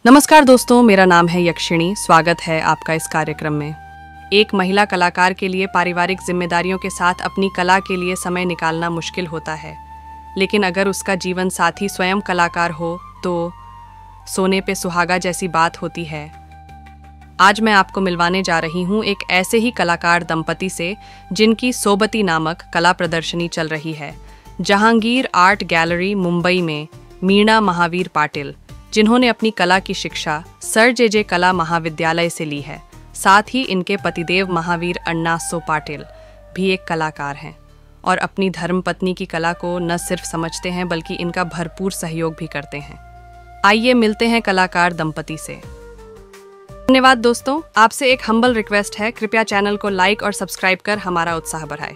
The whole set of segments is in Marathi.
नमस्कार दोस्तों, मेरा नाम है यक्षिणी। स्वागत है आपका इस कार्यक्रम में। एक महिला कलाकार के लिए पारिवारिक जिम्मेदारियों के साथ अपनी कला के लिए समय निकालना मुश्किल होता है, लेकिन अगर उसका जीवन साथी स्वयं कलाकार हो तो सोने पे सुहागा जैसी बात होती है। आज मैं आपको मिलवाने जा रही हूँ एक ऐसे ही कलाकार दंपति से जिनकी सोबती नामक कला प्रदर्शनी चल रही है जहांगीर आर्ट गैलरी मुंबई में। मीणा महावीर पाटिल, जिन्होंने अपनी कला की शिक्षा सर जे कला महाविद्यालय से ली है। साथ ही इनके पतिदेव महावीर अण्णासो पाटिल भी एक कलाकार हैं और अपनी धर्मपत्नी की कला को न सिर्फ समझते हैं बल्कि इनका भरपूर सहयोग भी करते हैं। आइए मिलते हैं कलाकार दंपति से। धन्यवाद दोस्तों, आपसे एक हम्बल रिक्वेस्ट है, कृपया चैनल को लाइक और सब्सक्राइब कर हमारा उत्साह बढ़ाएं।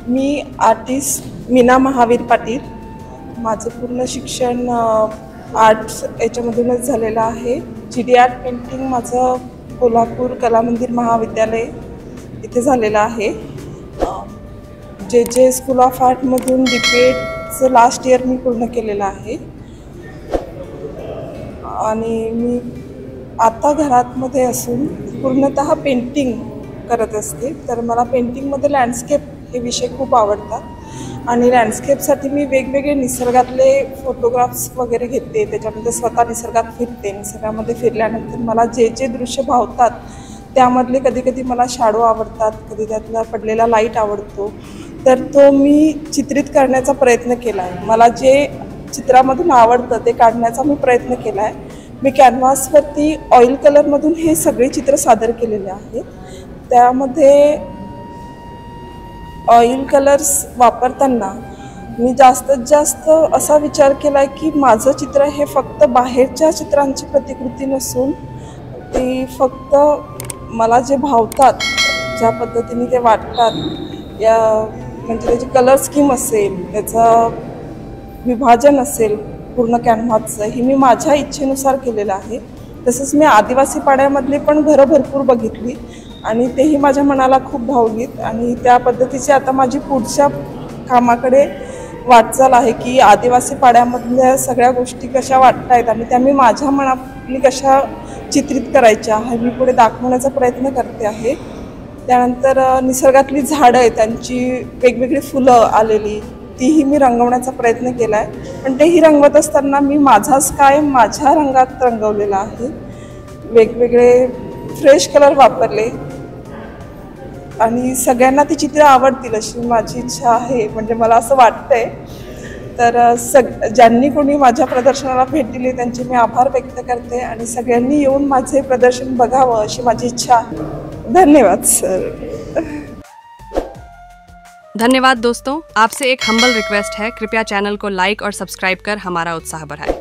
मी आर्टिस्ट मीना महावीर पाटील। माझं पूर्ण शिक्षण आर्ट्स याच्यामधूनच झालेलं आहे। GD आर्ट पेंटिंग माझं कोल्हापूर कला मंदिर महाविद्यालय इथे झालेलं आहे। जे स्कूल ऑफ आर्टमधून DPEDचं लास्ट इयर मी पूर्ण केलेलं आहे आणि मी आता घरातमध्ये असून पूर्णतः पेंटिंग करत असते। तर मला पेंटिंगमध्ये लँडस्केप हे विषय खूप आवडतात आणि लँडस्केपसाठी मी वेगवेगळे निसर्गातले फोटोग्राफ्स वगैरे घेते। त्याच्यामध्ये स्वतः निसर्गात फिरते। निसर्गामध्ये फिरल्यानंतर मला जे दृश्य भावतात त्यामधले कधी मला शॅडो आवडतात, कधी त्यातला पडलेला लाईट आवडतो, तर तो मी चित्रित करण्याचा प्रयत्न केला आहे। मला जे चित्रामधून आवडतं ते काढण्याचा मी प्रयत्न केला आहे। मी कॅनव्हासवरती ऑइल कलरमधून हे सगळे चित्र सादर केलेले आहेत। त्यामध्ये ऑइल कलर्स वापरताना मी जास्तीत जास्त असा विचार केला आहे की माझं चित्र हे फक्त बाहेरच्या चित्रांची प्रतिकृती नसून ती फक्त मला जे भावतात, ज्या पद्धतीने ते वाटतात, या म्हणजे त्याची कलर स्कीम असेल, त्याचं विभाजन असेल पूर्ण कॅनव्हासचं, ही मी माझ्या इच्छेनुसार केलेलं आहे। तसंच मी आदिवासी पाड्यामधली पण घरं भरपूर बघितली आणि तेही माझ्या मनाला खूप भावलीत आणि त्या पद्धतीची आता माझी पुढच्या कामाकडे वाटचाल आहे की आदिवासी पाड्यामधल्या सगळ्या गोष्टी कशा वाटतायत आणि त्या मी माझ्या मनातली कशा चित्रित करायच्या हे मी पुढे दाखवण्याचा प्रयत्न करते आहे। त्यानंतर निसर्गातली झाडं आहेत, त्यांची वेगवेगळी फुलं आलेली, तीही मी रंगवण्याचा प्रयत्न केला आहे। पण तेही रंगवत असताना मी माझाच काय माझ्या रंगात रंगवलेला आहे। वेगवेगळे फ्रेश कलर वापरले आणि सगळ्यांना ती चित्र आवडतील अशी माझी इच्छा आहे, म्हणजे मला असं वाटतंय। तर ज्यांनी कोणी माझ्या प्रदर्शनाला भेट दिली त्यांचे मी आभार व्यक्त करते आणि सगळ्यांनी येऊन माझे प्रदर्शन बघावं अशी माझी इच्छा आहे। धन्यवाद सर। धन्यवाद दोस्तों, आपसे एक हम्बल रिक्वेस्ट है, कृपया चैनल को लाइक और सब्सक्राइब कर हमारा उत्साह बढ़ाएं।